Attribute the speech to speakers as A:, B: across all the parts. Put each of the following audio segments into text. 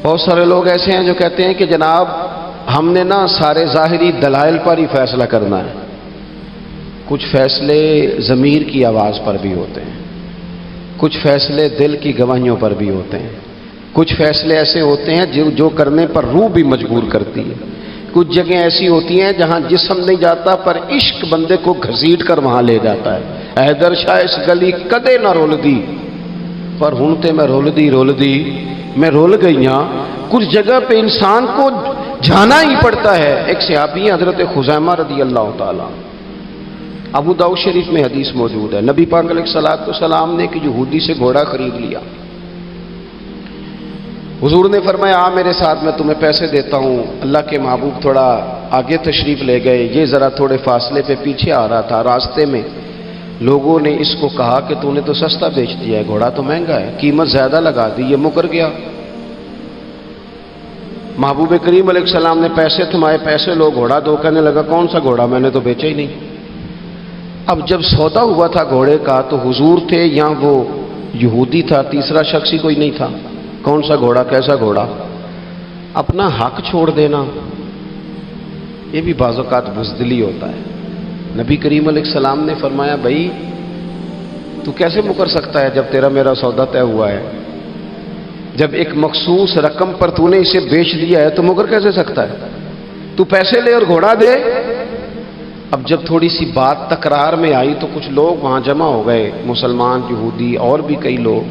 A: بہت سارے لوگ ایسے ہیں جو کہتے ہیں کہ جناب ہم نے نا سارے ظاہری دلائل پر ہی فیصلہ کرنا ہے. کچھ فیصلے ضمیر کی آواز پر بھی ہوتے ہیں، کچھ فیصلے دل کی گواہیوں پر بھی ہوتے ہیں، کچھ فیصلے ایسے ہوتے ہیں جو کرنے پر روح بھی مجبور کرتی ہے، کچھ جگہیں ایسی ہوتی ہیں جہاں جسم نہیں جاتا پر عشق بندے کو گھسیٹ کر وہاں لے جاتا ہے. حیدر شاہ اس گلی کدے نہ رول دی پر ہن تے میں رول دی میں رول گئی ہاں. کچھ جگہ پہ انسان کو جانا ہی پڑتا ہے. ایک صحابی حضرت خزیمہ رضی اللہ تعالیٰ، ابو داؤد شریف میں حدیث موجود ہے، نبی پاک علیہ الصلوۃ والسلام نے ایک یہودی سے گھوڑا خرید لیا. حضور نے فرمایا آ میرے ساتھ، میں تمہیں پیسے دیتا ہوں. اللہ کے محبوب تھوڑا آگے تشریف لے گئے، یہ ذرا تھوڑے فاصلے پہ پیچھے آ رہا تھا. راستے میں لوگوں نے اس کو کہا کہ تو نے تو سستا بیچ دیا ہے، گھوڑا تو مہنگا ہے، قیمت زیادہ لگا دی. یہ مکر گیا. محبوب کریم علیہ السلام نے پیسے تھمائے، پیسے لو، گھوڑا دو. کہنے لگا کون سا گھوڑا، میں نے تو بیچا ہی نہیں. اب جب سودا ہوا تھا گھوڑے کا تو حضور تھے یا وہ یہودی تھا، تیسرا شخص ہی کوئی نہیں تھا. کون سا گھوڑا، کیسا گھوڑا؟ اپنا حق چھوڑ دینا یہ بھی بعض اوقات بزدلی ہوتا ہے. نبی کریم علیہ السلام نے فرمایا بھائی تو کیسے مکر سکتا ہے جب تیرا میرا سودا طے ہوا ہے؟ جب ایک مخصوص رقم پر تو نے اسے بیچ دیا ہے تو مکر کیسے سکتا ہے؟ تو پیسے لے اور گھوڑا دے. اب جب تھوڑی سی بات تکرار میں آئی تو کچھ لوگ وہاں جمع ہو گئے، مسلمان، یہودی اور بھی کئی لوگ.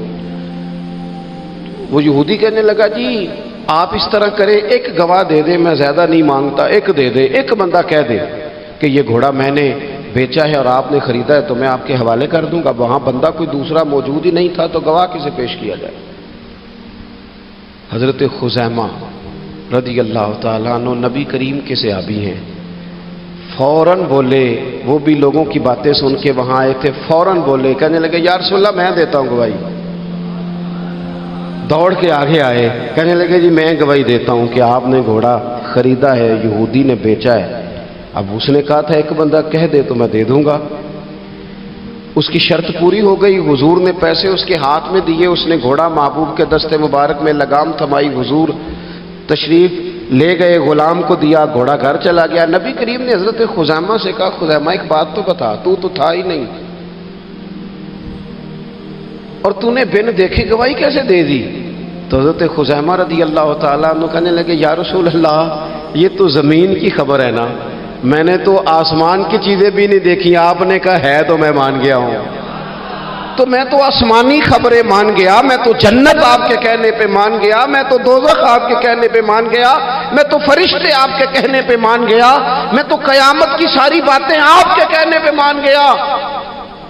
A: وہ یہودی کہنے لگا جی آپ اس طرح کریں، ایک گواہ دے دے، میں زیادہ نہیں مانگتا، ایک دے دے، ایک بندہ کہہ دے کہ یہ گھوڑا میں نے بیچا ہے اور آپ نے خریدا ہے تو میں آپ کے حوالے کر دوں گا. وہاں بندہ کوئی دوسرا موجود ہی نہیں تھا تو گواہ کسے پیش کیا جائے؟ حضرت خزیمہ رضی اللہ تعالیٰ عنہ نبی کریم کے صحابی ہیں، فوراً بولے. وہ بھی لوگوں کی باتیں سن کے وہاں آئے تھے، فوراً بولے، کہنے لگے یا رسول اللہ میں دیتا ہوں گواہی. دوڑ کے آگے آئے، کہنے لگے جی میں گواہی دیتا ہوں کہ آپ نے گھوڑا خریدا ہے، یہودی نے بیچا ہے. اب اس نے کہا تھا ایک بندہ کہہ دے تو میں دے دوں گا. اس کی شرط پوری ہو گئی. حضور نے پیسے اس کے ہاتھ میں دیے، اس نے گھوڑا محبوب کے دستے مبارک میں لگام تھمائی. حضور تشریف لے گئے، غلام کو دیا، گھوڑا گھر چلا گیا. نبی کریم نے حضرت خزیمہ سے کہا خزیمہ ایک بات تو بتا، تو تھا ہی نہیں اور تو نے بن دیکھے گواہی کیسے دے دی؟ تو حضرت خزیمہ رضی اللہ تعالیٰ عنہ کہنے لگے یا رسول اللہ یہ تو زمین کی خبر ہے نا، میں نے تو آسمان کی چیزیں بھی نہیں دیکھی، آپ نے کہا ہے تو میں مان گیا ہوں. تو میں تو آسمانی خبریں مان گیا، میں تو جنت آپ کے کہنے پہ مان گیا، میں تو دوزخ آپ کے کہنے پہ مان گیا، میں تو فرشتے آپ کے کہنے پہ مان گیا، میں تو قیامت کی ساری باتیں آپ کے کہنے پہ مان گیا.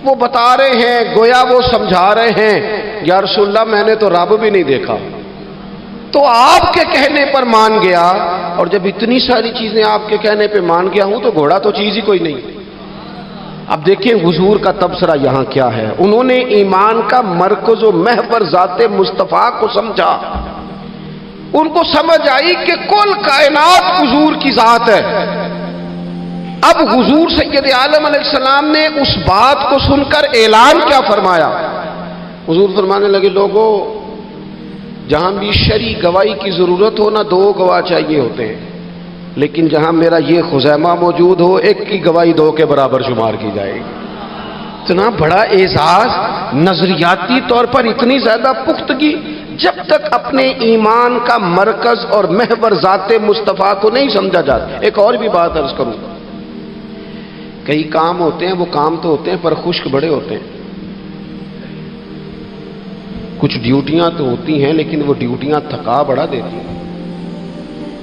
A: وہ بتا رہے ہیں گویا وہ سمجھا رہے ہیں یا رسول اللہ میں نے تو رب بھی نہیں دیکھا، تو آپ کے کہنے پر مان گیا. اور جب اتنی ساری چیزیں آپ کے کہنے پہ مان گیا ہوں تو گھوڑا تو چیز ہی کوئی نہیں. اب دیکھیں حضور کا تبصرہ یہاں کیا ہے. انہوں نے ایمان کا مرکز و محور ذات مصطفیٰ کو سمجھا. ان کو سمجھ آئی کہ کل کائنات حضور کی ذات ہے. اب حضور سید عالم علیہ السلام نے اس بات کو سن کر اعلان کیا فرمایا؟ حضور فرمانے لگے لوگوں جہاں بھی شرعی گواہی کی ضرورت ہو نہ دو گواہ چاہیے ہوتے ہیں، لیکن جہاں میرا یہ خزیمہ موجود ہو ایک کی گواہی دو کے برابر شمار کی جائے گی. اتنا بڑا اعزاز، نظریاتی طور پر اتنی زیادہ پختگی. جب تک اپنے ایمان کا مرکز اور محور ذات مصطفیٰ کو نہیں سمجھا جاتا. ایک اور بھی بات عرض کروں، کئی کام ہوتے ہیں وہ کام تو ہوتے ہیں پر خشک بڑے ہوتے ہیں. کچھ ڈیوٹیاں تو ہوتی ہیں لیکن وہ ڈیوٹیاں تھکا بڑا دیتی ہیں.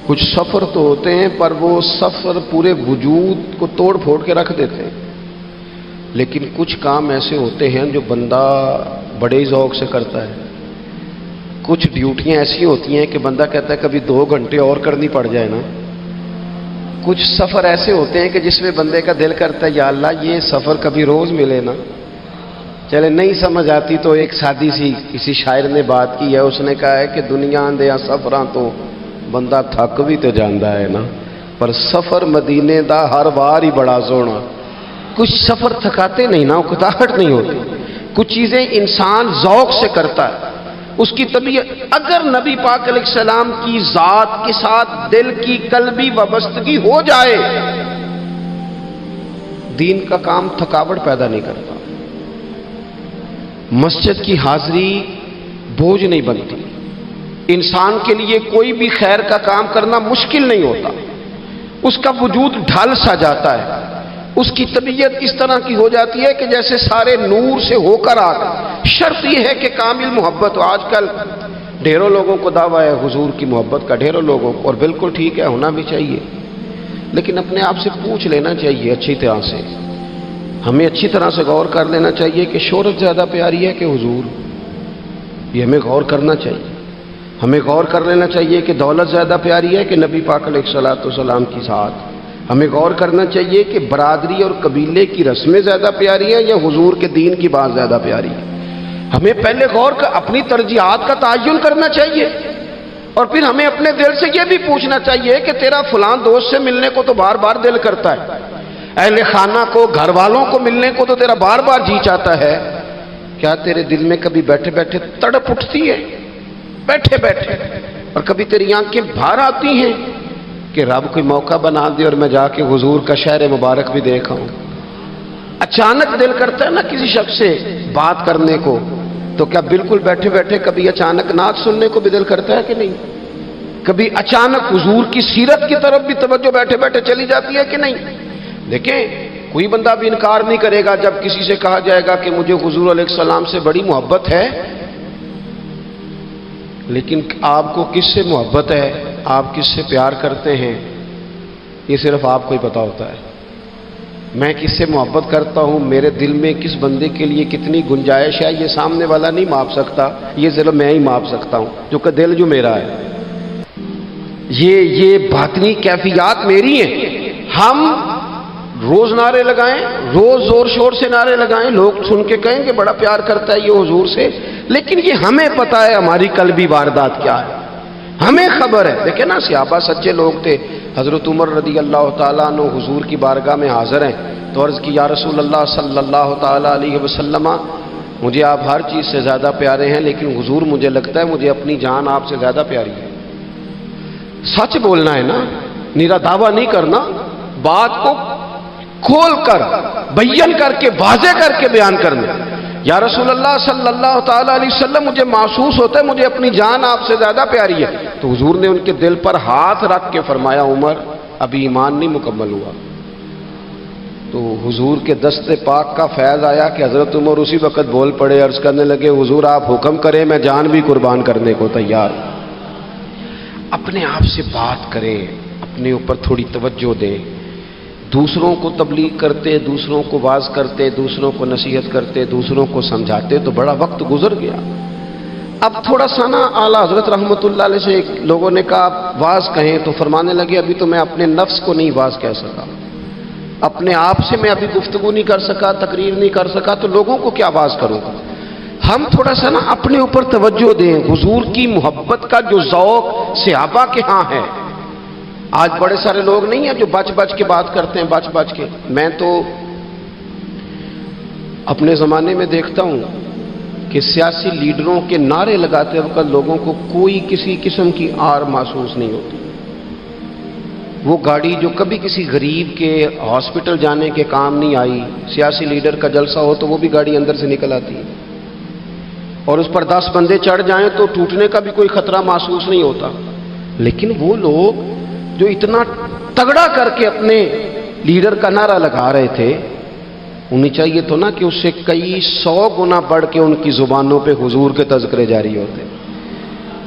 A: کچھ سفر تو ہوتے ہیں پر وہ سفر پورے وجود کو توڑ پھوڑ کے رکھ دیتے ہیں. لیکن کچھ کام ایسے ہوتے ہیں جو بندہ بڑے ذوق سے کرتا ہے. کچھ ڈیوٹیاں ایسی ہوتی ہیں کہ بندہ کہتا ہے کبھی 2 گھنٹے اور کرنی پڑ جائے نا. کچھ سفر ایسے ہوتے ہیں کہ جس میں بندے کا دل کرتا ہے یا اللہ یہ سفر کبھی روز ملے نا. چلے نہیں سمجھ آتی تو ایک سادی سی کسی شاعر نے بات کی ہے. اس نے کہا ہے کہ دنیا دیا سفراں تو بندہ تھک بھی تو جاندا ہے نا، پر سفر مدینے دا ہر بار ہی بڑا سونا. کچھ سفر تھکاتے نہیں نا، اکتاہٹ نہیں ہوتی. کچھ چیزیں انسان ذوق سے کرتا ہے. اس کی طبیعت، اگر نبی پاک علیہ السلام کی ذات کے ساتھ دل کی قلبی وابستگی ہو جائے، دین کا کام تھکاوٹ پیدا نہیں کرتا، مسجد کی حاضری بوجھ نہیں بنتی، انسان کے لیے کوئی بھی خیر کا کام کرنا مشکل نہیں ہوتا، اس کا وجود ڈھل سا جاتا ہے، اس کی طبیعت اس طرح کی ہو جاتی ہے کہ جیسے سارے نور سے ہو کر آ گئے۔ شرط یہ ہے کہ کامل محبت ہو۔ آج کل ڈھیروں لوگوں کو دعویٰ ہے حضور کی محبت کا، ڈھیروں لوگوں کو، اور بالکل ٹھیک ہے، ہونا بھی چاہیے، لیکن اپنے آپ سے پوچھ لینا چاہیے اچھی طرح سے، ہمیں اچھی طرح سے غور کر لینا چاہیے کہ شہرت زیادہ پیاری ہے کہ حضور؟ یہ ہمیں غور کرنا چاہیے۔ ہمیں غور کر لینا چاہیے کہ دولت زیادہ پیاری ہے کہ نبی پاک علیہ السلام کی ذات؟ ہمیں غور کرنا چاہیے کہ برادری اور قبیلے کی رسمیں زیادہ پیاری ہیں یا حضور کے دین کی بات زیادہ پیاری ہے؟ ہمیں پہلے غور کر اپنی ترجیحات کا تعین کرنا چاہیے، اور پھر ہمیں اپنے دل سے یہ بھی پوچھنا چاہیے کہ تیرا فلاں دوست سے ملنے کو تو بار بار دل کرتا ہے، اہل خانہ کو، گھر والوں کو ملنے کو تو تیرا بار بار جی چاہتا ہے، کیا تیرے دل میں کبھی بیٹھے بیٹھے تڑپ اٹھتی ہے؟ بیٹھے بیٹھے، اور کبھی تیری آنکھیں باہر آتی ہیں کہ رب کوئی موقع بنا دے اور میں جا کے حضور کا شہر مبارک بھی دیکھا ہوں؟ اچانک دل کرتا ہے نا کسی شخص سے بات کرنے کو، تو کیا بالکل بیٹھے بیٹھے کبھی اچانک نعت سننے کو بھی دل کرتا ہے کہ نہیں؟ کبھی اچانک حضور کی سیرت کی طرف بھی توجہ بیٹھے بیٹھے چلی جاتی ہے کہ نہیں؟ دیکھیں، کوئی بندہ بھی انکار نہیں کرے گا جب کسی سے کہا جائے گا کہ مجھے حضور علیہ السلام سے بڑی محبت ہے، لیکن آپ کو کس سے محبت ہے، آپ کس سے پیار کرتے ہیں، یہ صرف آپ کو ہی پتا ہوتا ہے۔ میں کس سے محبت کرتا ہوں، میرے دل میں کس بندے کے لیے کتنی گنجائش ہے، یہ سامنے والا نہیں ماپ سکتا، یہ صرف میں ہی ماپ سکتا ہوں، جو کہ دل جو میرا ہے۔ یہ باطنی کیفیات میری ہیں۔ ہم روز نعرے لگائیں، روز زور شور سے نعرے لگائیں، لوگ سن کے کہیں کہ بڑا پیار کرتا ہے یہ حضور سے، لیکن یہ ہمیں پتا ہے ہماری قلبی واردات کیا ہے، ہمیں خبر ہے۔ دیکھیں نا، صحابہ سچے لوگ تھے، حضرت عمر رضی اللہ تعالیٰ عنہ حضور کی بارگاہ میں حاضر ہیں، تو عرض کی یا رسول اللہ صلی اللہ تعالیٰ علیہ وسلم، مجھے آپ ہر چیز سے زیادہ پیارے ہیں، لیکن حضور مجھے لگتا ہے مجھے اپنی جان آپ سے زیادہ پیاری ہے۔ سچ بولنا ہے نا، نیرا دعویٰ نہیں کرنا، بات کو کھول کر بیان کر کے واضح کر کے بیان کرنا۔ یا رسول اللہ صلی اللہ تعالیٰ علیہ وسلم، مجھے محسوس ہوتا ہے مجھے اپنی جان آپ سے زیادہ پیاری ہے، تو حضور نے ان کے دل پر ہاتھ رکھ کے فرمایا عمر ابھی ایمان نہیں مکمل ہوا۔ تو حضور کے دست پاک کا فیض آیا کہ حضرت عمر اسی وقت بول پڑے، عرض کرنے لگے حضور آپ حکم کریں، میں جان بھی قربان کرنے کو تیار ہوں۔ اپنے آپ سے بات کریں، اپنے اوپر تھوڑی توجہ دیں، دوسروں کو تبلیغ کرتے، دوسروں کو واعظ کرتے، دوسروں کو نصیحت کرتے، دوسروں کو سمجھاتے تو بڑا وقت گزر گیا۔ اب تھوڑا سا نا اعلیٰ حضرت رحمۃ اللہ علیہ سے لوگوں نے کہا واعظ کہیں، تو فرمانے لگے ابھی تو میں اپنے نفس کو نہیں واعظ کہہ سکا، اپنے آپ سے میں ابھی گفتگو نہیں کر سکا، تقریر نہیں کر سکا، تو لوگوں کو کیا واعظ کروں گا۔ ہم تھوڑا سا نا اپنے اوپر توجہ دیں، حضور کی محبت کا جو ذوق صحابہ کے ہاں ہے، آج بڑے سارے لوگ نہیں ہیں جو بچ بچ کے بات کرتے ہیں، بچ بچ کے۔ میں تو اپنے زمانے میں دیکھتا ہوں کہ سیاسی لیڈروں کے نعرے لگاتے وقت لوگوں کو کوئی کسی قسم کی آر محسوس نہیں ہوتی۔ وہ گاڑی جو کبھی کسی غریب کے ہاسپٹل جانے کے کام نہیں آئی، سیاسی لیڈر کا جلسہ ہو تو وہ بھی گاڑی اندر سے نکل آتی ہے، اور اس پر 10 بندے چڑھ جائیں تو ٹوٹنے کا بھی کوئی خطرہ محسوس نہیں ہوتا۔ لیکن وہ لوگ جو اتنا تگڑا کر کے اپنے لیڈر کا نعرہ لگا رہے تھے، انہیں چاہیے تو نا کہ اس سے کئی 100 گنا بڑھ کے ان کی زبانوں پہ حضور کے تذکرے جاری ہوتے،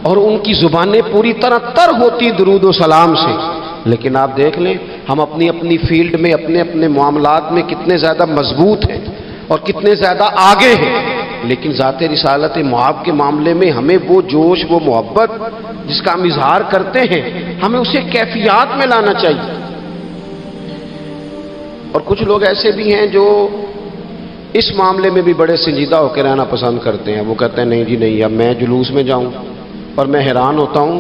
A: اور ان کی زبانیں پوری طرح تر ہوتی درود و سلام سے۔ لیکن آپ دیکھ لیں ہم اپنی اپنی فیلڈ میں، اپنے اپنے معاملات میں کتنے زیادہ مضبوط ہیں اور کتنے زیادہ آگے ہیں، لیکن ذات رسالت معاب کے معاملے میں ہمیں وہ جوش، وہ محبت جس کا ہم اظہار کرتے ہیں، ہمیں اسے کیفیات میں لانا چاہیے۔ اور کچھ لوگ ایسے بھی ہیں جو اس معاملے میں بھی بڑے سنجیدہ ہو کے رہنا پسند کرتے ہیں، وہ کہتے ہیں نہیں جی نہیں، اب میں جلوس میں جاؤں، اور میں حیران ہوتا ہوں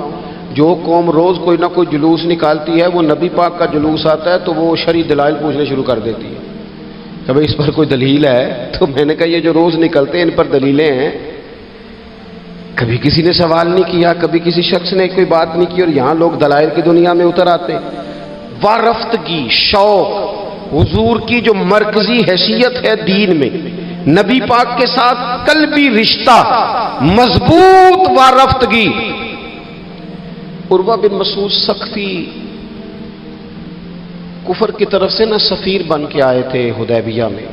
A: جو قوم روز کوئی نہ کوئی جلوس نکالتی ہے، وہ نبی پاک کا جلوس آتا ہے تو وہ شرعی دلائل پوچھنے شروع کر دیتی ہے کہ بھئی اس پر کوئی دلیل ہے؟ تو میں نے کہا یہ جو روز نکلتے ہیں ان پر دلیلیں ہیں؟ کبھی کسی نے سوال نہیں کیا، کبھی کسی شخص نے کوئی بات نہیں کی، اور یہاں لوگ دلائل کی دنیا میں اتر آتے۔ وارفتگی، شوق، حضور کی جو مرکزی حیثیت ہے دین میں، نبی پاک کے ساتھ قلبی رشتہ، مضبوط وارفتگی۔ عروہ بن مسعود ثقفی کفر کی طرف سے نہ سفیر بن کے آئے تھے حدیبیہ میں،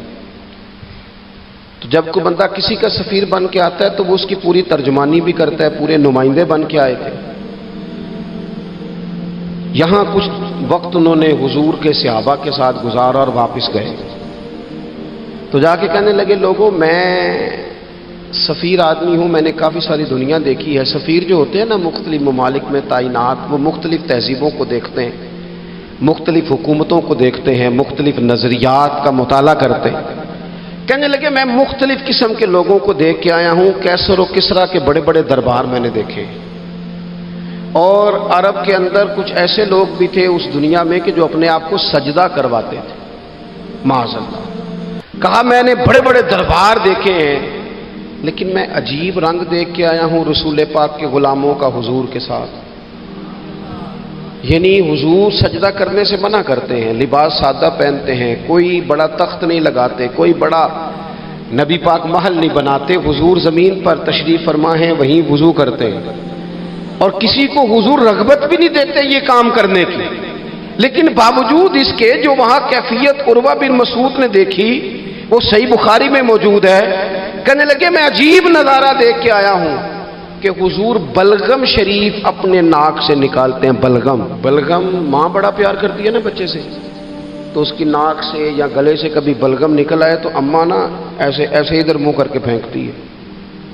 A: تو جب کوئی بندہ کسی کا سفیر بن کے آتا ہے تو وہ اس کی پوری ترجمانی بھی کرتا ہے، پورے نمائندے بن کے آئے تھے۔ یہاں کچھ وقت انہوں نے حضور کے صحابہ کے ساتھ گزارا اور واپس گئے، تو جا کے کہنے لگے لوگوں میں سفیر آدمی ہوں، میں نے کافی ساری دنیا دیکھی ہے۔ سفیر جو ہوتے ہیں نا مختلف ممالک میں تعینات، وہ مختلف تہذیبوں کو دیکھتے ہیں، مختلف حکومتوں کو دیکھتے ہیں، مختلف نظریات کا مطالعہ کرتے ہیں۔ کہنے لگے میں مختلف قسم کے لوگوں کو دیکھ کے آیا ہوں، کیسر و کسریٰ کے بڑے بڑے دربار میں نے دیکھے، اور عرب کے اندر کچھ ایسے لوگ بھی تھے اس دنیا میں کہ جو اپنے آپ کو سجدہ کرواتے تھے، معاذ اللہ۔ کہا میں نے بڑے بڑے دربار دیکھے ہیں، لیکن میں عجیب رنگ دیکھ کے آیا ہوں رسول پاک کے غلاموں کا حضور کے ساتھ۔ یعنی حضور سجدہ کرنے سے منع کرتے ہیں، لباس سادہ پہنتے ہیں، کوئی بڑا تخت نہیں لگاتے، کوئی بڑا نبی پاک محل نہیں بناتے، حضور زمین پر تشریف فرما ہیں وہیں وضو کرتے ہیں، اور کسی کو حضور رغبت بھی نہیں دیتے یہ کام کرنے کی۔ لیکن باوجود اس کے جو وہاں کیفیت عروہ بن مسعود نے دیکھی وہ صحیح بخاری میں موجود ہے۔ کہنے لگے میں عجیب نظارہ دیکھ کے آیا ہوں کہ حضور بلغم شریف اپنے ناک سے نکالتے ہیں۔ بلغم ماں بڑا پیار کرتی ہے نا بچے سے، تو اس کی ناک سے یا گلے سے کبھی بلغم نکل آئے تو اماں نا ایسے ایسے ادھر منہ کر کے پھینکتی ہے،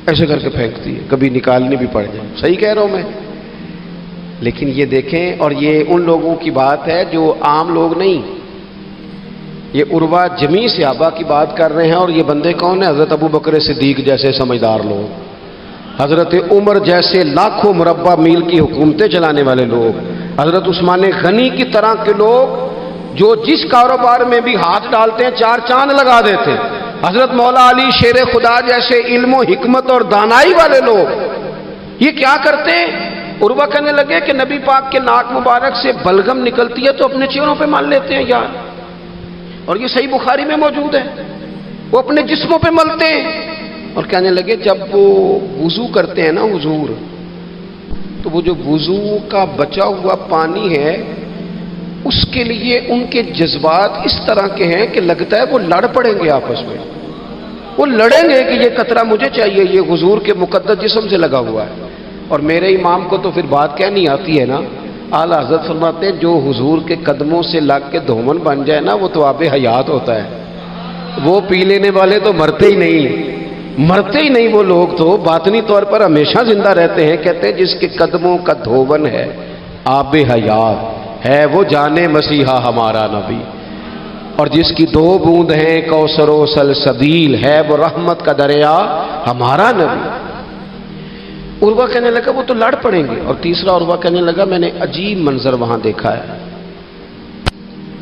A: ایسے کر کے پھینکتی ہے، کبھی نکالنی بھی پڑ جائے۔ صحیح کہہ رہا ہوں میں؟ لیکن یہ دیکھیں، اور یہ ان لوگوں کی بات ہے جو عام لوگ نہیں، یہ عروہ جمیع صحابہ کی بات کر رہے ہیں۔ اور یہ بندے کون ہیں؟ حضرت ابو بکر صدیق جیسے سمجھدار لوگ، حضرت عمر جیسے لاکھوں مربع میل کی حکومتیں چلانے والے لوگ، حضرت عثمان غنی کی طرح کے لوگ جو جس کاروبار میں بھی ہاتھ ڈالتے ہیں چار چاند لگا دیتے، حضرت مولا علی شیر خدا جیسے علم و حکمت اور دانائی والے لوگ، یہ کیا کرتے ہیں؟ عروہ کہنے لگے کہ نبی پاک کے ناک مبارک سے بلغم نکلتی ہے تو اپنے چہروں پہ مل لیتے ہیں یار، اور یہ صحیح بخاری میں موجود ہے، وہ اپنے جسموں پہ ملتے ہیں۔ اور کہنے لگے جب وہ وضو کرتے ہیں نا حضور، تو وہ جو وضو کا بچا ہوا پانی ہے اس کے لیے ان کے جذبات اس طرح کے ہیں کہ لگتا ہے وہ لڑ پڑیں گے آپس میں، وہ لڑیں گے کہ یہ قطرہ مجھے چاہیے، یہ حضور کے مقدس جسم سے لگا ہوا ہے۔ اور میرے امام کو تو پھر بات کہنی آتی ہے نا، اعلیٰ حضرت فرماتے ہیں جو حضور کے قدموں سے لگ کے دھومن بن جائے نا وہ تو آب حیات ہوتا ہے، وہ پی لینے والے تو مرتے ہی نہیں، وہ لوگ تو باطنی طور پر ہمیشہ زندہ رہتے ہیں۔ کہتے ہیں جس کے قدموں کا دھوون ہے آب حیات ہے وہ جانے مسیحا ہمارا نبی، اور جس کی دو بوند ہیں کوثر و سلسبیل ہے وہ رحمت کا دریا ہمارا نبی۔ عروہ کہنے لگا وہ تو لڑ پڑیں گے۔ اور تیسرا عروہ کہنے لگا میں نے عجیب منظر وہاں دیکھا ہے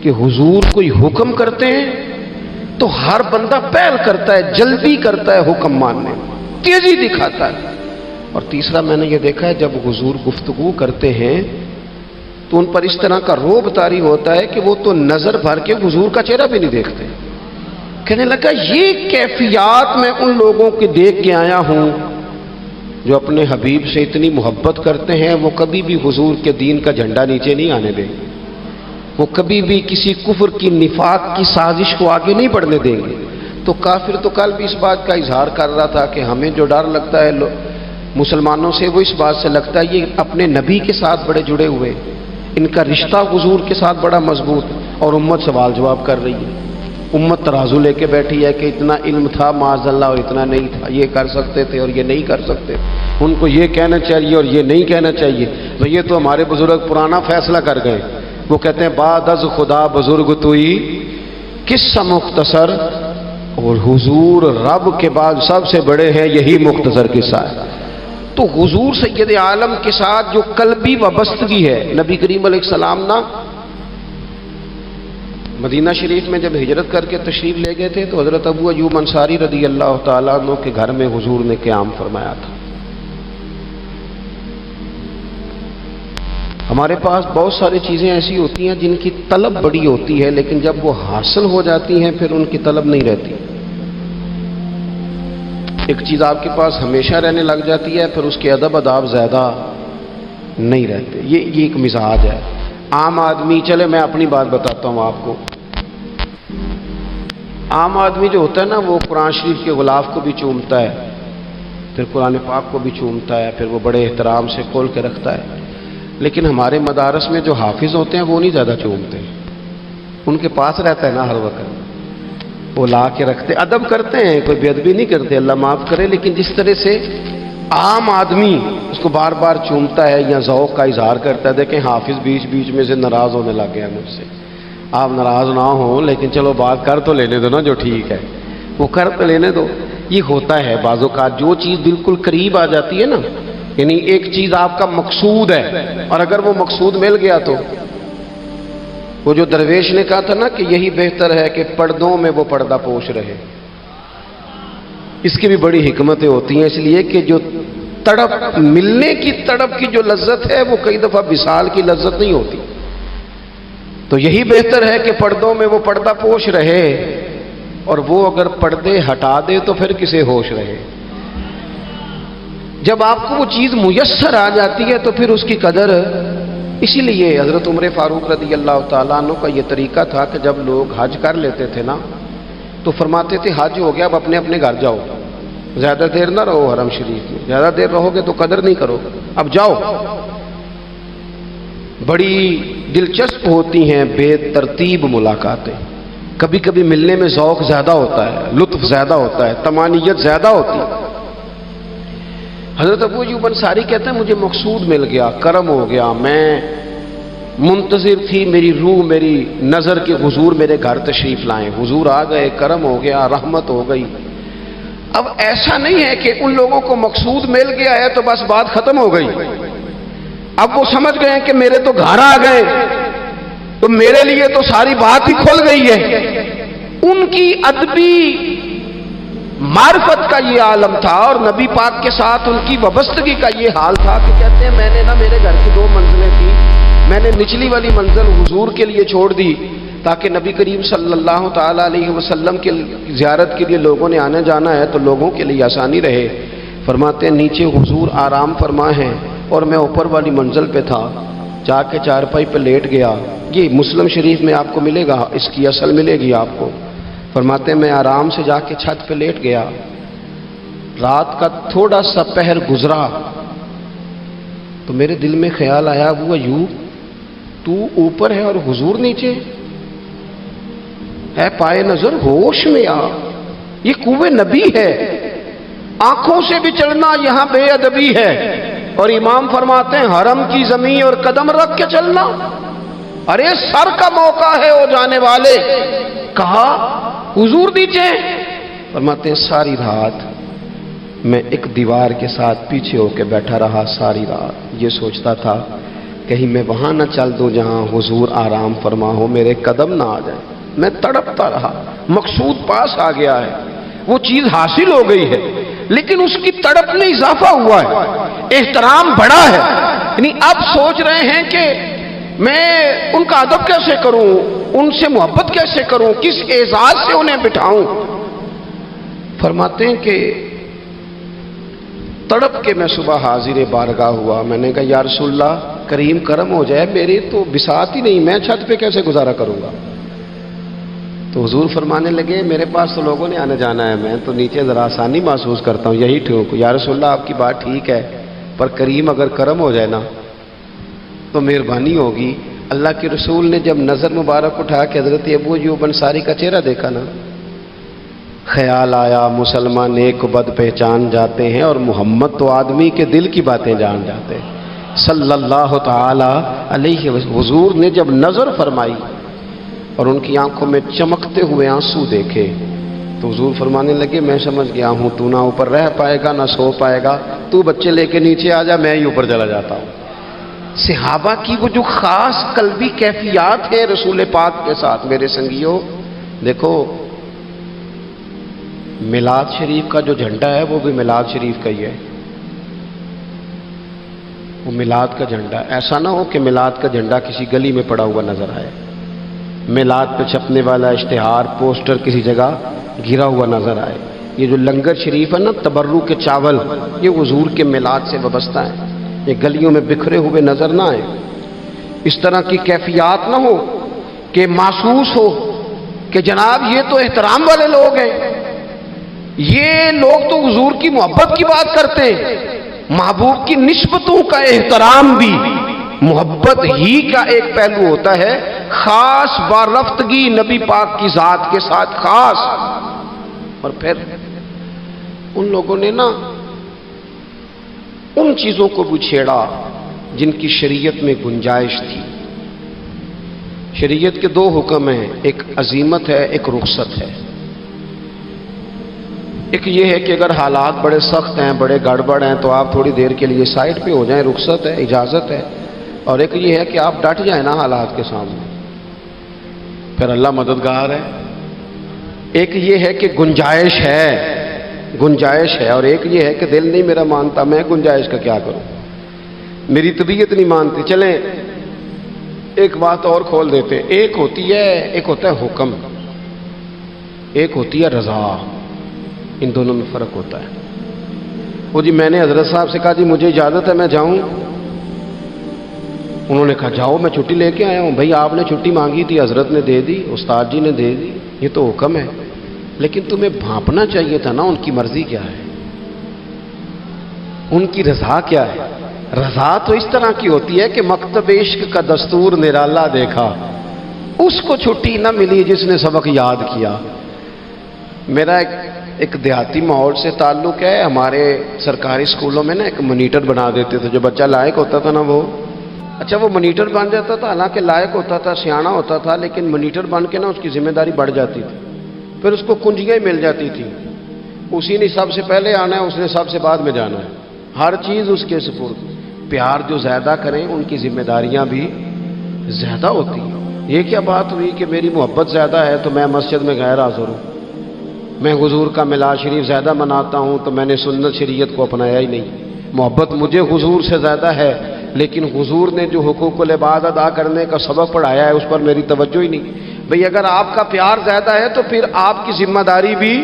A: کہ حضور کوئی حکم کرتے ہیں تو ہر بندہ پہل کرتا ہے، جلدی کرتا ہے حکم ماننے، تیزی دکھاتا ہے۔ اور تیسرا میں نے یہ دیکھا ہے جب حضور گفتگو کرتے ہیں تو ان پر اس طرح کا رعب طاری ہوتا ہے کہ وہ تو نظر بھر کے حضور کا چہرہ بھی نہیں دیکھتے۔ کہنے لگا یہ کیفیات میں ان لوگوں کے دیکھ کے آیا ہوں جو اپنے حبیب سے اتنی محبت کرتے ہیں، وہ کبھی بھی حضور کے دین کا جھنڈا نیچے نہیں آنے دیں گے، وہ کبھی بھی کسی کفر کی نفاق کی سازش کو آگے نہیں بڑھنے دیں گے۔ تو کافر تو کل بھی اس بات کا اظہار کر رہا تھا کہ ہمیں جو ڈر لگتا ہے مسلمانوں سے وہ اس بات سے لگتا ہے یہ اپنے نبی کے ساتھ بڑے جڑے ہوئے، ان کا رشتہ حضور کے ساتھ بڑا مضبوط، اور امت سوال جواب کر رہی ہے، امت ترازو لے کے بیٹھی ہے کہ اتنا علم تھا معاذ اللہ اور اتنا نہیں تھا، یہ کر سکتے تھے اور یہ نہیں کر سکتے، ان کو یہ کہنا چاہیے اور یہ نہیں کہنا چاہیے۔ بھئی یہ تو ہمارے بزرگ پرانا فیصلہ کر گئے، وہ کہتے ہیں بعد از خدا بزرگ توئی قصہ مختصر، اور حضور رب کے بعد سب سے بڑے ہیں، یہی مختصر قصہ ہے۔ تو حضور سید عالم کے ساتھ جو قلبی وابستگی ہے، نبی کریم علیہ السلام نا مدینہ شریف میں جب ہجرت کر کے تشریف لے گئے تھے تو حضرت ابو ایوب انصاری رضی اللہ تعالیٰ عنہ کے گھر میں حضور نے قیام فرمایا تھا، ہمارے پاس بہت ساری چیزیں ایسی ہوتی ہیں جن کی طلب بڑی ہوتی ہے، لیکن جب وہ حاصل ہو جاتی ہیں پھر ان کی طلب نہیں رہتی۔ ایک چیز آپ کے پاس ہمیشہ رہنے لگ جاتی ہے، پھر اس کے ادب آداب زیادہ نہیں رہتے۔ یہ ایک مزاج ہے عام آدمی۔ چلے میں اپنی بات بتاتا ہوں آپ کو۔ عام آدمی جو ہوتا ہے نا، وہ قرآن شریف کے غلاف کو بھی چومتا ہے، پھر قرآن پاک کو بھی چومتا ہے، پھر وہ بڑے احترام سے کھول کے رکھتا ہے۔ لیکن ہمارے مدارس میں جو حافظ ہوتے ہیں وہ نہیں زیادہ چومتے، ان کے پاس رہتا ہے نا ہر وقت، وہ لا کے رکھتے، ادب کرتے ہیں، کوئی بے ادبی نہیں کرتے، اللہ معاف کرے۔ لیکن جس طرح سے عام آدمی اس کو بار بار چومتا ہے یا ذوق کا اظہار کرتا ہے، دیکھیں حافظ بیچ بیچ میں سے ناراض ہونے لگ گیا مجھ سے۔ آپ ناراض نہ ہوں، لیکن چلو بات کر تو لینے دو نا، جو ٹھیک ہے وہ کر تو لینے دو۔ یہ ہوتا ہے بعض اوقات، جو چیز بالکل قریب آ جاتی ہے نا، یعنی ایک چیز آپ کا مقصود ہے اور اگر وہ مقصود مل گیا تو وہ جو درویش نے کہا تھا نا کہ یہی بہتر ہے کہ پردوں میں وہ پردہ پوش رہے، اس کی بھی بڑی حکمتیں ہوتی ہیں، اس لیے کہ جو تڑپ، ملنے کی تڑپ کی جو لذت ہے وہ کئی دفعہ وصال کی لذت نہیں ہوتی۔ تو یہی بہتر ہے کہ پردوں میں وہ پردہ پوش رہے، اور وہ اگر پردے ہٹا دے تو پھر کسے ہوش رہے۔ جب آپ کو وہ چیز میسر آ جاتی ہے تو پھر اس کی قدر۔ اسی لیے حضرت عمر فاروق رضی اللہ تعالیٰ عنہ کا یہ طریقہ تھا کہ جب لوگ حج کر لیتے تھے نا تو فرماتے تھے حج ہو گیا، اب اپنے اپنے گھر جاؤ، زیادہ دیر نہ رہو حرم شریف میں، زیادہ دیر رہو گے تو قدر نہیں کرو، اب جاؤ۔ بڑی دلچسپ ہوتی ہیں بے ترتیب ملاقاتیں، کبھی کبھی ملنے میں ذوق زیادہ ہوتا ہے، لطف زیادہ ہوتا ہے، طمانینت زیادہ ہوتی ہے۔ حضرت ابو ایوب انصاری کہتے ہیں مجھے مقصود مل گیا، کرم ہو گیا، میں منتظر تھی، میری روح، میری نظر کے حضور میرے گھر تشریف لائیں، حضور آ گئے، کرم ہو گیا، رحمت ہو گئی۔ اب ایسا نہیں ہے کہ ان لوگوں کو مقصود مل گیا ہے تو بس بات ختم ہو گئی، اب وہ سمجھ گئے کہ میرے تو گھر آ گئے تو میرے لیے تو ساری بات ہی کھل گئی ہے۔ ان کی ادبی معرفت کا یہ عالم تھا اور نبی پاک کے ساتھ ان کی وابستگی کا یہ حال تھا کہ کہتے ہیں میں نے نا، میرے گھر کی 2 منزلیں تھیں، میں نے نچلی والی منزل حضور کے لیے چھوڑ دی تاکہ نبی کریم صلی اللہ تعالیٰ علیہ وسلم کے زیارت کے لیے لوگوں نے آنے جانا ہے تو لوگوں کے لیے آسانی رہے۔ فرماتے ہیں نیچے حضور آرام فرما ہیں اور میں اوپر والی منزل پہ تھا، جا کے چارپائی پہ لیٹ گیا۔ یہ مسلم شریف میں آپ کو ملے گا، اس کی اصل ملے گی آپ کو۔ فرماتے ہیں میں آرام سے جا کے چھت پہ لیٹ گیا، رات کا تھوڑا سا پہر گزرا تو میرے دل میں خیال آیا وہ ایوب تو اوپر ہے اور حضور نیچے ہے، پائے نظر ہوش میں آ، یہ کوہ نبی ہے، آنکھوں سے بچڑنا یہاں بے ادبی ہے۔ اور امام فرماتے ہیں حرم کی زمین اور قدم رکھ کے چلنا، ارے سر کا موقع ہے او جانے والے۔ کہا حضور نیچے؟ فرماتے ہیں ساری رات میں ایک دیوار کے ساتھ پیچھے ہو کے بیٹھا رہا، ساری رات یہ سوچتا تھا کہیں میں وہاں نہ چل دوں جہاں حضور آرام فرما ہو، میرے قدم نہ آ جائے۔ میں تڑپتا رہا، مقصود پاس آ گیا ہے، وہ چیز حاصل ہو گئی ہے، لیکن اس کی تڑپ میں اضافہ ہوا ہے، احترام بڑا ہے۔ یعنی اب سوچ رہے ہیں کہ میں ان کا ادب کیسے کروں، ان سے محبت کیسے کروں، کس اعزاز سے انہیں بٹھاؤں۔ فرماتے ہیں کہ تڑپ کے میں صبح حاضر بارگاہ ہوا، میں نے کہا یا رسول اللہ کریم کرم ہو جائے، میری تو بساط ہی نہیں، میں چھت پہ کیسے گزارا کروں گا۔ تو حضور فرمانے لگے میرے پاس تو لوگوں نے آنے جانا ہے، میں تو نیچے ذرا آسانی محسوس کرتا ہوں، یہی ٹھیک۔ یا رسول اللہ آپ کی بات ٹھیک ہے، پر کریم اگر کرم ہو جائے نا تو مہربانی ہوگی۔ اللہ کے رسول نے جب نظر مبارک اٹھا کے حضرت ابو ایوب انصاری کا چہرہ دیکھا نا، خیال آیا مسلمان نیک و بد پہچان جاتے ہیں اور محمد تو آدمی کے دل کی باتیں جان جاتے ہیں صلی اللہ تعالی علیہ وسلم۔ حضور نے جب نظر فرمائی اور ان کی آنکھوں میں چمکتے ہوئے آنسو دیکھے تو حضور فرمانے لگے میں سمجھ گیا ہوں تو نہ اوپر رہ پائے گا نہ سو پائے گا، تو بچے لے کے نیچے آ جا، میں ہی اوپر چلا جاتا ہوں۔ صحابہ کی وہ جو خاص قلبی کیفیات ہے رسول پاک کے ساتھ، میرے سنگیوں دیکھو میلاد شریف کا جو جھنڈا ہے وہ بھی میلاد شریف کا ہی ہے، وہ میلاد کا جھنڈا، ایسا نہ ہو کہ میلاد کا جھنڈا کسی گلی میں پڑا ہوا نظر آئے، میلاد پہ چھپنے والا اشتہار پوسٹر کسی جگہ گرا ہوا نظر آئے۔ یہ جو لنگر شریف ہے نا، تبرک کے چاول، یہ حضور کے میلاد سے وابستہ ہے، یہ گلیوں میں بکھرے ہوئے نظر نہ آئے۔ اس طرح کی کیفیات نہ ہو کہ محسوس ہو کہ جناب یہ تو احترام والے لوگ ہیں، یہ لوگ تو حضور کی محبت کی بات کرتے ہیں۔ محبوب کی نسبتوں کا احترام بھی محبت ہی کا ایک پہلو ہوتا ہے، خاص بارفتگی نبی پاک کی ذات کے ساتھ خاص۔ اور پھر ان لوگوں نے نا ان چیزوں کو بھی چھیڑا جن کی شریعت میں گنجائش تھی۔ شریعت کے دو حکم ہیں، ایک عزیمت ہے، ایک رخصت ہے۔ ایک یہ ہے کہ اگر حالات بڑے سخت ہیں، بڑے گڑبڑ ہیں، تو آپ تھوڑی دیر کے لیے سائڈ پہ ہو جائیں، رخصت ہے، اجازت ہے۔ اور ایک یہ ہے کہ آپ ڈٹ جائیں نا حالات کے سامنے، پھر اللہ مددگار ہے۔ ایک یہ ہے کہ گنجائش ہے، گنجائش ہے، اور ایک یہ ہے کہ دل نہیں میرا مانتا، میں گنجائش کا کیا کروں، میری طبیعت نہیں مانتی۔ چلیں ایک بات اور کھول دیتے، ایک ہوتا ہے حکم، ایک ہوتی ہے رضا، ان دونوں میں فرق ہوتا ہے۔ وہ جی میں نے حضرت صاحب سے کہا جی مجھے اجازت ہے میں جاؤں، انہوں نے کہا جاؤ میں چھٹی لے کے آیا ہوں۔ بھائی آپ نے چھٹی مانگی تھی، حضرت نے دے دی، استاد جی نے دے دی، یہ تو حکم ہے، لیکن تمہیں بھانپنا چاہیے تھا نا ان کی مرضی کیا ہے، ان کی رضا کیا ہے۔ رضا تو اس طرح کی ہوتی ہے کہ مکتب عشق کا دستور نرالا دیکھا، اس کو چھٹی نہ ملی جس نے سبق یاد کیا۔ میرا ایک دیہاتی ماحول سے تعلق ہے، ہمارے سرکاری اسکولوں میں نا ایک مانیٹر بنا دیتے تھے، جو بچہ لائق ہوتا تھا نا وہ وہ مانیٹر بن جاتا تھا، حالانکہ لائق ہوتا تھا، سیاںا ہوتا تھا، لیکن مانیٹر بن کے نا اس کی ذمہ داری بڑھ جاتی تھی، پھر اس کو کنجیاں مل جاتی تھی، اسی نے سب سے پہلے آنا ہے، اس نے سب سے بعد میں جانا ہے، ہر چیز اس کے سپرد۔ پیار جو زیادہ کریں ان کی ذمہ داریاں بھی زیادہ ہوتی ہیں۔ یہ کیا بات ہوئی کہ میری محبت زیادہ ہے تو میں مسجد میں غیر حاضر ہوں، میں حضور کا میلاد شریف زیادہ مناتا ہوں تو میں نے سنت شریعت کو اپنایا ہی نہیں۔ محبت مجھے حضور سے زیادہ ہے، لیکن حضور نے جو حقوق العباد ادا کرنے کا سبق پڑھایا ہے اس پر میری توجہ ہی نہیں۔ بھئی اگر آپ کا پیار زیادہ ہے تو پھر آپ کی ذمہ داری بھی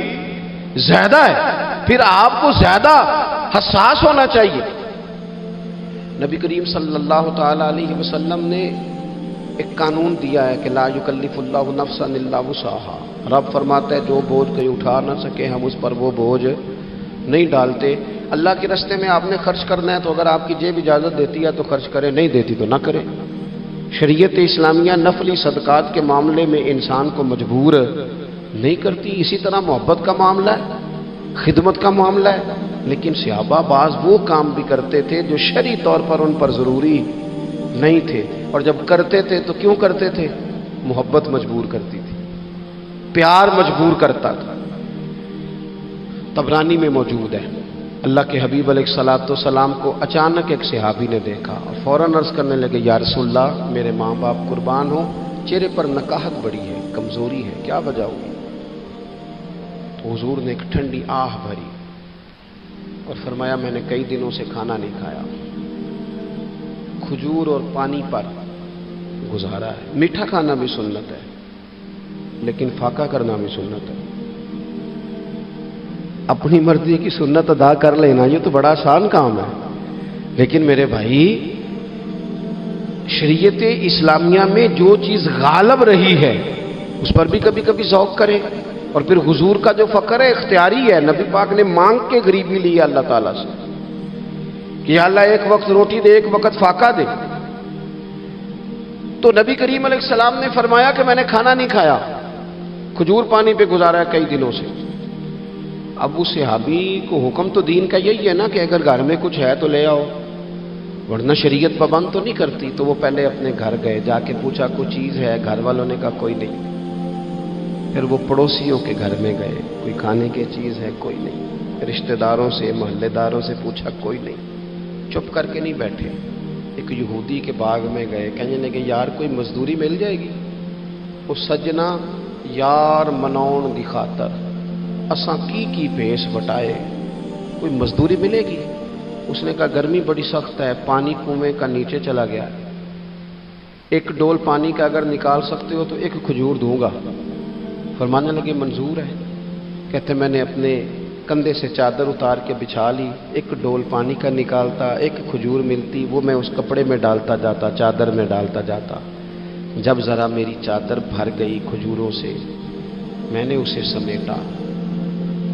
A: زیادہ ہے، پھر آپ کو زیادہ حساس ہونا چاہیے۔ نبی کریم صلی اللہ تعالی علیہ وسلم نے ایک قانون دیا ہے کہ لا یکلف اللہ نفسا الا وسعها۔ رب فرماتا ہے جو بوجھ کوئی اٹھا نہ سکے ہم اس پر وہ بوجھ نہیں ڈالتے۔ اللہ کے راستے میں آپ نے خرچ کرنا ہے تو اگر آپ کی جیب اجازت دیتی ہے تو خرچ کریں، نہیں دیتی تو نہ کریں۔ شریعت اسلامیہ نفلی صدقات کے معاملے میں انسان کو مجبور نہیں کرتی۔ اسی طرح محبت کا معاملہ ہے، خدمت کا معاملہ ہے، لیکن صحابہ بعض وہ کام بھی کرتے تھے جو شرعی طور پر ان پر ضروری نہیں تھے، اور جب کرتے تھے تو کیوں کرتے تھے؟ محبت مجبور کرتی تھی، پیار مجبور کرتا تھا۔ طبرانی میں موجود ہے، اللہ کے حبیب علیہ الصلوۃ والسلام کو اچانک ایک صحابی نے دیکھا اور فوراً عرض کرنے لگے یا رسول اللہ میرے ماں باپ قربان ہو، چہرے پر نکاہت بڑی ہے، کمزوری ہے، کیا وجہ ہوگی؟ تو حضور نے ایک ٹھنڈی آہ بھری اور فرمایا میں نے کئی دنوں سے کھانا نہیں کھایا، کھجور اور پانی پر گزارا ہے۔ میٹھا کھانا بھی سنت ہے لیکن فاقہ کرنا بھی سنت ہے۔ اپنی مرضی کی سنت ادا کر لینا یہ تو بڑا آسان کام ہے، لیکن میرے بھائی شریعت اسلامیہ میں جو چیز غالب رہی ہے اس پر بھی کبھی کبھی ذوق کرے۔ اور پھر حضور کا جو فقر ہے اختیاری ہے، نبی پاک نے مانگ کے غریبی لی ہے اللہ تعالیٰ سے کہ یا اللہ ایک وقت روٹی دے ایک وقت فاقہ دے۔ تو نبی کریم علیہ السلام نے فرمایا کہ میں نے کھانا نہیں کھایا، کھجور پانی پہ گزارا ہے کئی دنوں سے۔ اب اس صحابی کو حکم تو دین کا یہی ہے نا کہ اگر گھر میں کچھ ہے تو لے آؤ، ورنہ شریعت پابند تو نہیں کرتی۔ تو وہ پہلے اپنے گھر گئے، جا کے پوچھا کوئی چیز ہے؟ گھر والوں نے کہا کوئی نہیں۔ پھر وہ پڑوسیوں کے گھر میں گئے، کوئی کھانے کی چیز ہے؟ کوئی نہیں۔ رشتہ داروں سے محلے داروں سے پوچھا، کوئی نہیں۔ چپ کر کے نہیں بیٹھے، ایک یہودی کے باغ میں گئے، کہنے لگے یار کوئی مزدوری مل جائے گی؟ اس سجنا یار مناؤن دی خاطر اساں کی پیش بٹائے، کوئی مزدوری ملے گی؟ اس نے کہا گرمی بڑی سخت ہے، پانی کنویں کا نیچے چلا گیا ہے، ایک ڈول پانی کا اگر نکال سکتے ہو تو ایک کھجور دوں گا۔ فرمانے لگے منظور ہے۔ کہتے میں نے اپنے کندھے سے چادر اتار کے بچھا لی، ایک ڈول پانی کا نکالتا، ایک کھجور ملتی، وہ میں اس کپڑے میں ڈالتا جاتا، چادر میں ڈالتا جاتا۔ جب ذرا میری چادر بھر گئی کھجوروں سے، میں نے اسے سمیٹا،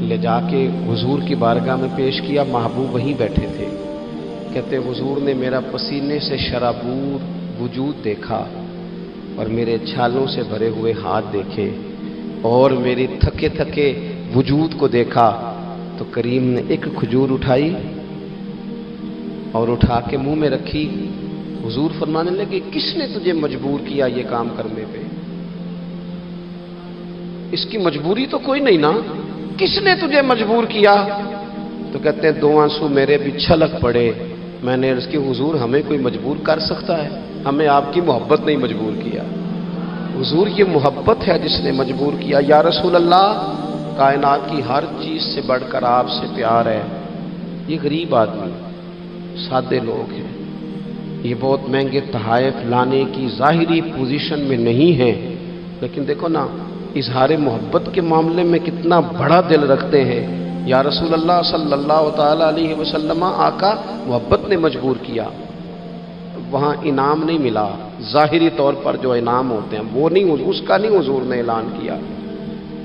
A: لے جا کے حضور کی بارگاہ میں پیش کیا۔ محبوب وہیں بیٹھے تھے۔ کہتے حضور نے میرا پسینے سے شرابور وجود دیکھا اور میرے چھالوں سے بھرے ہوئے ہاتھ دیکھے اور میرے تھکے تھکے وجود کو دیکھا، تو کریم نے ایک کھجور اٹھائی اور اٹھا کے منہ میں رکھی۔ حضور فرمانے لگے کس نے تجھے مجبور کیا یہ کام کرنے پہ؟ اس کی مجبوری تو کوئی نہیں نا، کس نے تجھے مجبور کیا؟ تو کہتے ہیں دو آنسو میرے بھی چھلک پڑے۔ میں نے عرض کی حضور ہمیں کوئی مجبور کر سکتا ہے؟ ہمیں آپ کی محبت نہیں مجبور کیا، حضور یہ محبت ہے جس نے مجبور کیا۔ یا رسول اللہ، کائنات کی ہر چیز سے بڑھ کر آپ سے پیار ہے۔ یہ غریب آدمی، سادے لوگ ہیں، یہ بہت مہنگے تحائف لانے کی ظاہری پوزیشن میں نہیں ہیں، لیکن دیکھو نا اظہار محبت کے معاملے میں کتنا بڑا دل رکھتے ہیں۔ یا رسول اللہ صلی اللہ تعالی علیہ وسلم، آقا محبت نے مجبور کیا۔ وہاں انعام نہیں ملا، ظاہری طور پر جو انعام ہوتے ہیں وہ نہیں، اس کا نہیں حضور نے اعلان کیا۔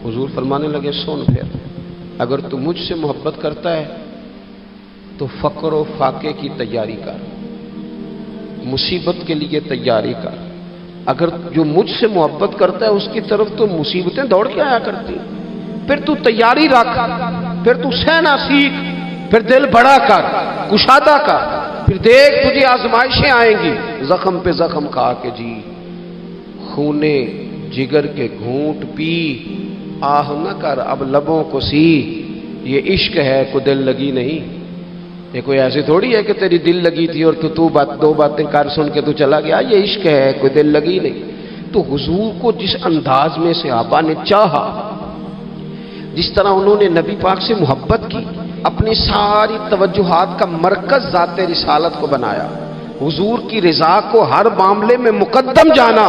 A: حضور فرمانے لگے سن پھر، اگر تو مجھ سے محبت کرتا ہے تو فقر و فاقے کی تیاری کر، مصیبت کے لیے تیاری کر۔ اگر جو مجھ سے محبت کرتا ہے اس کی طرف تو مصیبتیں دوڑ کے آیا کرتی، پھر تو تیاری رکھ، پھر تو سہنا سیکھ، پھر دل بڑا کر، کشادہ کر، پھر دیکھ تجھے آزمائشیں آئیں گی، زخم پہ زخم کھا کے جی، خونے جگر کے گھونٹ پی، آہ نہ کر اب لبوں کو سی، یہ عشق ہے کوئی دل لگی نہیں۔ یہ کوئی ایسی تھوڑی ہے کہ تیری دل لگی تھی اور تو دو باتیں کر سن کے تو چلا گیا، یہ عشق ہے کوئی دل لگی نہیں۔ تو حضور کو جس انداز میں صحابہ نے چاہا، جس طرح انہوں نے نبی پاک سے محبت کی، اپنی ساری توجہات کا مرکز ذات رسالت کو بنایا، حضور کی رضا کو ہر معاملے میں مقدم جانا،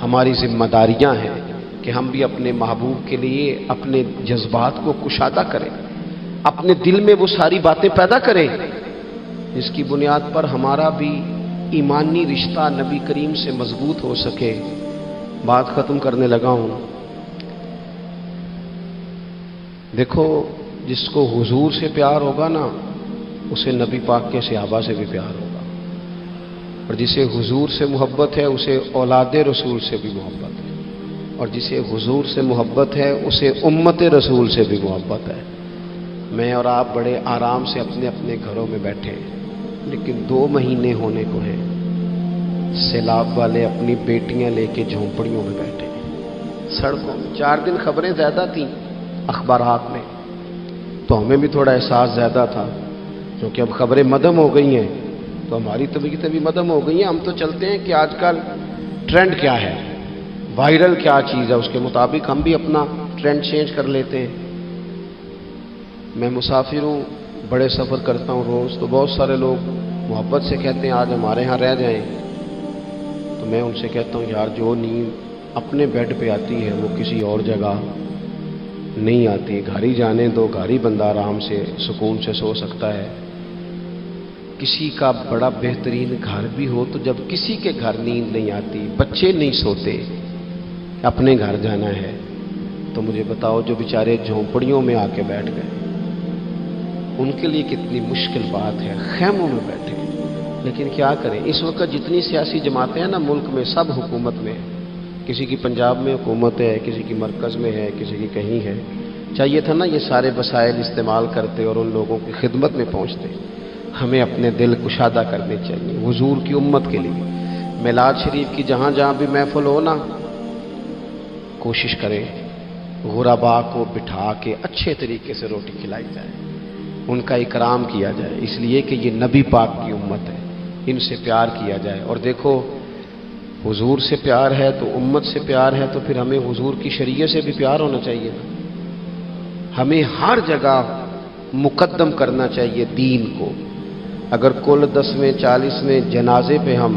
A: ہماری ذمہ داریاں ہیں کہ ہم بھی اپنے محبوب کے لیے اپنے جذبات کو کشادہ کریں، اپنے دل میں وہ ساری باتیں پیدا کریں جس کی بنیاد پر ہمارا بھی ایمانی رشتہ نبی کریم سے مضبوط ہو سکے۔ بات ختم کرنے لگا ہوں۔ دیکھو جس کو حضور سے پیار ہوگا نا، اسے نبی پاک کے صحابہ سے بھی پیار ہوگا، اور جسے حضور سے محبت ہے اسے اولاد رسول سے بھی محبت ہے، اور جسے حضور سے محبت ہے اسے امت رسول سے بھی محبت ہے۔ میں اور آپ بڑے آرام سے اپنے اپنے گھروں میں بیٹھے، لیکن 2 مہینے ہونے کو ہیں، سیلاب والے اپنی بیٹیاں لے کے جھونپڑیوں میں بیٹھے سڑکوں میں۔ 4 دن خبریں زیادہ تھیں اخبارات میں، تو ہمیں بھی تھوڑا احساس زیادہ تھا، کیونکہ اب خبریں مدھم ہو گئی ہیں تو ہماری طبیعتیں بھی مدھم ہو گئی ہیں۔ ہم تو چلتے ہیں کہ آج کل ٹرینڈ کیا ہے، وائرل کیا چیز ہے، اس کے مطابق ہم بھی اپنا ٹرینڈ چینج کر لیتے ہیں۔ میں مسافر ہوں، بڑے سفر کرتا ہوں روز، تو بہت سارے لوگ محبت سے کہتے ہیں آج ہمارے ہاں رہ جائیں، تو میں ان سے کہتا ہوں یار جو نیند اپنے بیڈ پہ آتی ہے وہ کسی اور جگہ نہیں آتی، گھر ہی جانے دو، گھر ہی بندہ آرام سے سکون سے سو سکتا ہے۔ کسی کا بڑا بہترین گھر بھی ہو تو جب کسی کے گھر نیند نہیں آتی، بچے نہیں سوتے، اپنے گھر جانا ہے، تو مجھے بتاؤ جو بیچارے جھونپڑیوں میں آ کے بیٹھ گئے ان کے لیے کتنی مشکل بات ہے، خیموں میں بیٹھے۔ لیکن کیا کریں، اس وقت جتنی سیاسی جماعتیں ہیں نا ملک میں، سب حکومت میں ہیں، کسی کی پنجاب میں حکومت ہے، کسی کی مرکز میں ہے، کسی کی کہیں ہے۔ چاہیے تھا نا یہ سارے وسائل استعمال کرتے اور ان لوگوں کی خدمت میں پہنچتے۔ ہمیں اپنے دل کشادہ کرنے چاہیے حضور کی امت کے لیے۔ میلاد شریف کی جہاں جہاں بھی محفل ہو نا، کوشش کریں غربا کو بٹھا کے اچھے طریقے سے روٹی کھلائی جائے، ان کا اکرام کیا جائے، اس لیے کہ یہ نبی پاک کی امت ہے، ان سے پیار کیا جائے۔ اور دیکھو حضور سے پیار ہے تو امت سے پیار ہے، تو پھر ہمیں حضور کی شریعت سے بھی پیار ہونا چاہیے نا۔ ہمیں ہر جگہ مقدم کرنا چاہیے دین کو، اگر کل 10ویں 40ویں جنازے پہ ہم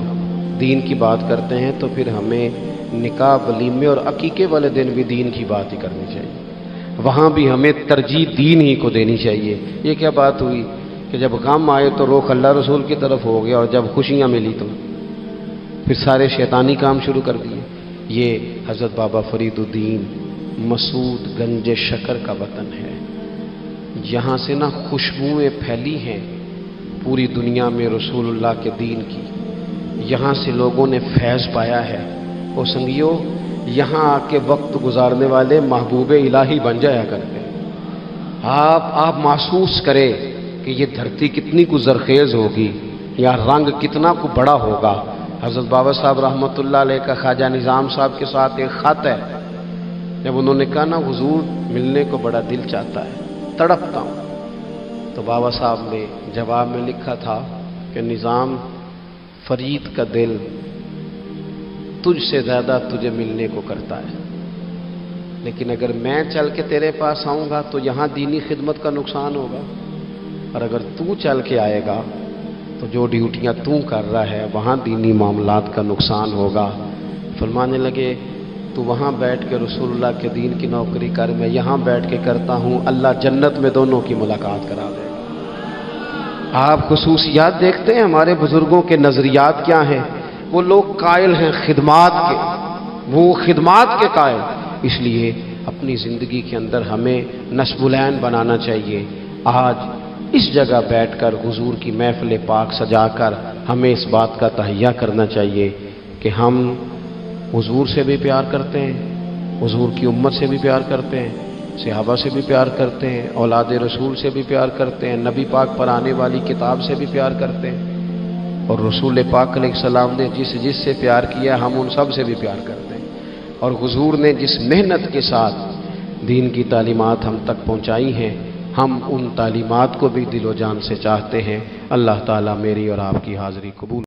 A: دین کی بات کرتے ہیں تو پھر ہمیں نکاح ولیمے اور عقیقے والے دن بھی دین کی بات ہی کرنی چاہیے، وہاں بھی ہمیں ترجیح دین ہی کو دینی چاہیے۔ یہ کیا بات ہوئی کہ جب غم آئے تو رخ اللہ رسول کی طرف ہو گیا، اور جب خوشیاں ملی تو پھر سارے شیطانی کام شروع کر دیے۔ یہ حضرت بابا فرید الدین مسعود گنج شکر کا وطن ہے، یہاں سے نہ خوشبوئیں پھیلی ہیں پوری دنیا میں رسول اللہ کے دین کی، یہاں سے لوگوں نے فیض پایا ہے۔ اور سنگیو، یہاں آ کے وقت گزارنے والے محبوب الہی بن جایا کرتے ہیں۔ آپ محسوس کریں کہ یہ دھرتی کتنی کو زرخیز ہوگی، یا رنگ کتنا کو بڑا ہوگا۔ حضرت بابا صاحب رحمۃ اللہ علیہ کا خواجہ نظام صاحب کے ساتھ ایک خط ہے، جب انہوں نے کہا نا حضور ملنے کو بڑا دل چاہتا ہے، تڑپتا ہوں، تو بابا صاحب نے جواب میں لکھا تھا کہ نظام، فرید کا دل تجھ سے زیادہ تجھے ملنے کو کرتا ہے، لیکن اگر میں چل کے تیرے پاس آؤں گا تو یہاں دینی خدمت کا نقصان ہوگا، اور اگر تو چل کے آئے گا تو جو ڈیوٹیاں تو کر رہا ہے وہاں دینی معاملات کا نقصان ہوگا۔ فرمانے لگے تو وہاں بیٹھ کے رسول اللہ کے دین کی نوکری کر، میں یہاں بیٹھ کے کرتا ہوں، اللہ جنت میں دونوں کی ملاقات کرا دے گا۔ آپ خصوصیات دیکھتے ہیں ہمارے بزرگوں کے نظریات کیا ہیں؟ وہ لوگ قائل ہیں خدمات کے، وہ خدمات کے قائل، اس لیے اپنی زندگی کے اندر ہمیں نصب العین بنانا چاہیے۔ آج اس جگہ بیٹھ کر حضور کی محفل پاک سجا کر ہمیں اس بات کا تہیہ کرنا چاہیے کہ ہم حضور سے بھی پیار کرتے ہیں، حضور کی امت سے بھی پیار کرتے ہیں، صحابہ سے بھی پیار کرتے ہیں، اولاد رسول سے بھی پیار کرتے ہیں، نبی پاک پر آنے والی کتاب سے بھی پیار کرتے ہیں، اور رسول پاک علیہ السلام نے جس سے پیار کیا ہم ان سب سے بھی پیار کرتے ہیں، اور حضور نے جس محنت کے ساتھ دین کی تعلیمات ہم تک پہنچائی ہیں، ہم ان تعلیمات کو بھی دل و جان سے چاہتے ہیں۔ اللہ تعالیٰ میری اور آپ کی حاضری قبول